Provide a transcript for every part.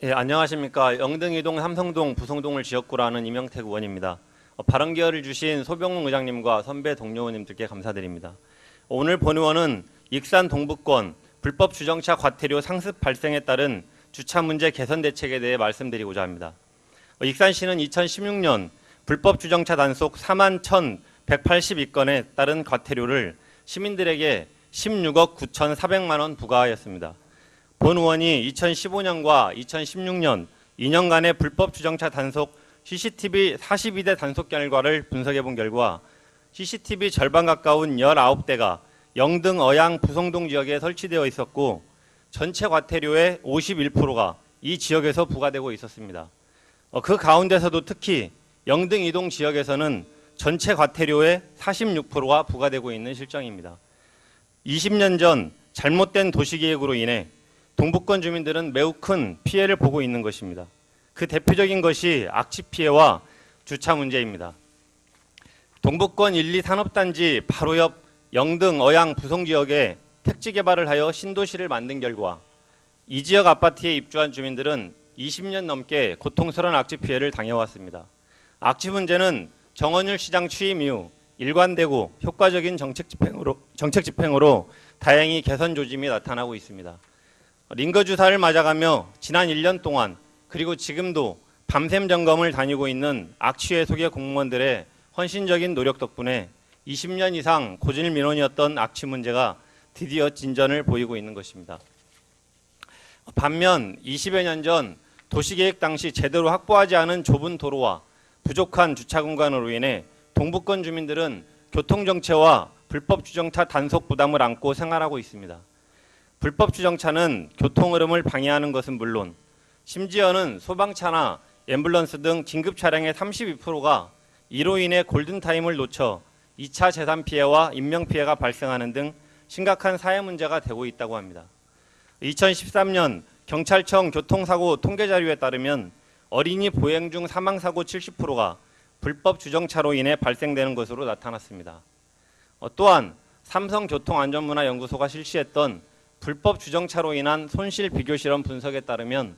예, 안녕하십니까. 영등이동, 삼성동, 부성동을 지역구로 하는 이명택 의원입니다. 발언 기회를 주신 소병훈 의장님과 선배 동료 의원님들께 감사드립니다. 오늘 본의원은 익산 동북권 불법 주정차 과태료 상습 발생에 따른 주차 문제 개선 대책에 대해 말씀드리고자 합니다. 익산시는 2016년 불법 주정차 단속 41,182건에 따른 과태료를 시민들에게 16억 9,400만 원 부과하였습니다. 본 의원이 2015년과 2016년 2년간의 불법 주정차 단속 CCTV 42대 단속 결과를 분석해 본 결과 CCTV 절반 가까운 19대가 영등, 어양, 부성동 지역에 설치되어 있었고 전체 과태료의 51%가 이 지역에서 부과되고 있었습니다. 그 가운데서도 특히 영등 이동 지역에서는 전체 과태료의 46%가 부과되고 있는 실정입니다. 20년 전 잘못된 도시계획으로 인해 동북권 주민들은 매우 큰 피해를 보고 있는 것입니다. 그 대표적인 것이 악취 피해와 주차 문제입니다. 동북권 1, 2 산업단지 바로 옆 영등, 어양, 부성 지역에 택지 개발을 하여 신도시를 만든 결과 이 지역 아파트에 입주한 주민들은 20년 넘게 고통스러운 악취 피해를 당해왔습니다. 악취 문제는 정원율 시장 취임 이후 일관되고 효과적인 정책 집행으로 다행히 개선 조짐이 나타나고 있습니다. 링거 주사를 맞아가며 지난 1년 동안 그리고 지금도 밤샘 점검을 다니고 있는 악취 해소계 공무원들의 헌신적인 노력 덕분에 20년 이상 고질 민원이었던 악취 문제가 드디어 진전을 보이고 있는 것입니다. 반면 20여 년 전 도시계획 당시 제대로 확보하지 않은 좁은 도로와 부족한 주차 공간으로 인해 동북권 주민들은 교통정체와 불법 주정차 단속 부담을 안고 생활하고 있습니다. 불법 주정차는 교통 흐름을 방해하는 것은 물론 심지어는 소방차나 앰뷸런스 등 긴급 차량의 32%가 이로 인해 골든타임을 놓쳐 2차 재산 피해와 인명 피해가 발생하는 등 심각한 사회 문제가 되고 있다고 합니다. 2013년 경찰청 교통사고 통계 자료에 따르면 어린이 보행 중 사망사고 70%가 불법 주정차로 인해 발생되는 것으로 나타났습니다. 또한 삼성교통안전문화연구소가 실시했던 불법 주정차로 인한 손실 비교 실험 분석에 따르면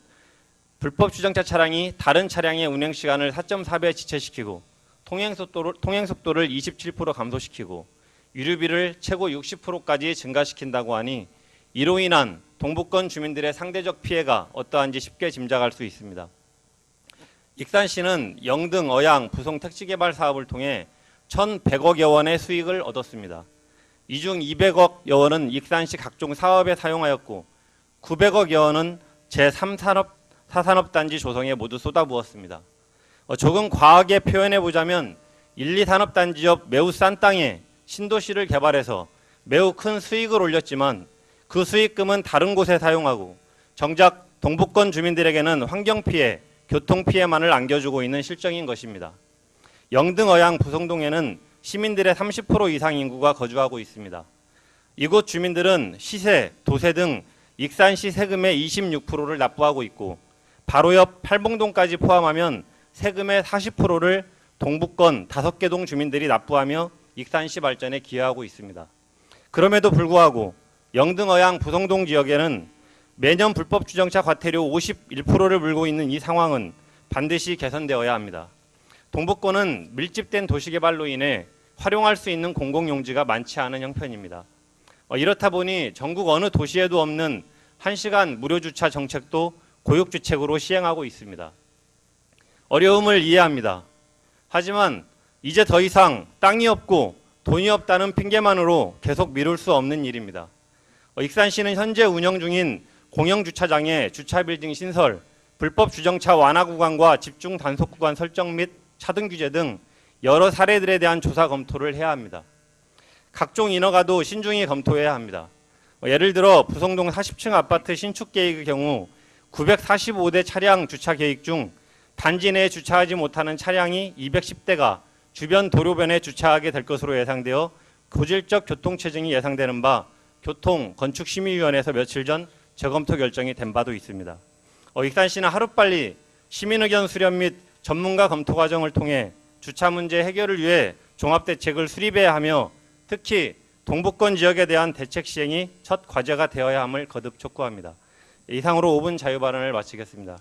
불법 주정차 차량이 다른 차량의 운행 시간을 4.4배 지체시키고 통행 속도를 27% 감소시키고 유류비를 최고 60%까지 증가시킨다고 하니 이로 인한 동북권 주민들의 상대적 피해가 어떠한지 쉽게 짐작할 수 있습니다. 익산시는 영등, 어양, 부성 택지 개발 사업을 통해 1,100억여 원의 수익을 얻었습니다. 이 중 200억여 원은 익산시 각종 사업에 사용하였고 900억여 원은 제3산업, 4산업단지 조성에 모두 쏟아부었습니다. 조금 과하게 표현해보자면 1, 2산업단지 옆 매우 싼 땅에 신도시를 개발해서 매우 큰 수익을 올렸지만 그 수익금은 다른 곳에 사용하고 정작 동북권 주민들에게는 환경피해, 교통피해만을 안겨주고 있는 실정인 것입니다. 영등, 어양, 부성동에는 시민들의 30% 이상 인구가 거주하고 있습니다. 이곳 주민들은 시세, 도세 등 익산시 세금의 26%를 납부하고 있고 바로 옆 팔봉동까지 포함하면 세금의 40%를 동북권 5개 동 주민들이 납부하며 익산시 발전에 기여하고 있습니다. 그럼에도 불구하고 영등, 어양, 부성동 지역에는 매년 불법 주정차 과태료 51%를 물고 있는 이 상황은 반드시 개선되어야 합니다. 동북권은 밀집된 도시개발로 인해 활용할 수 있는 공공용지가 많지 않은 형편입니다. 이렇다 보니 전국 어느 도시에도 없는 1시간 무료 주차 정책도 고육주책으로 시행하고 있습니다. 어려움을 이해합니다. 하지만 이제 더 이상 땅이 없고 돈이 없다는 핑계만으로 계속 미룰 수 없는 일입니다. 익산시는 현재 운영 중인 공영주차장의 주차 빌딩 신설, 불법 주정차 완화 구간과 집중 단속 구간 설정 및 차등 규제 등 여러 사례들에 대한 조사 검토를 해야 합니다. 각종 인허가도 신중히 검토해야 합니다. 예를 들어 부성동 40층 아파트 신축 계획의 경우 945대 차량 주차 계획 중 단지 내에 주차하지 못하는 차량이 210대가 주변 도로변에 주차하게 될 것으로 예상되어 고질적 교통체증이 예상되는 바 교통건축심의위원회에서 며칠 전 재검토 결정이 된 바도 있습니다. 익산시는 하루빨리 시민의견 수렴 및 전문가 검토 과정을 통해 주차 문제 해결을 위해 종합대책을 수립해야 하며 특히 동북권 지역에 대한 대책 시행이 첫 과제가 되어야 함을 거듭 촉구합니다. 이상으로 5분 자유 발언을 마치겠습니다.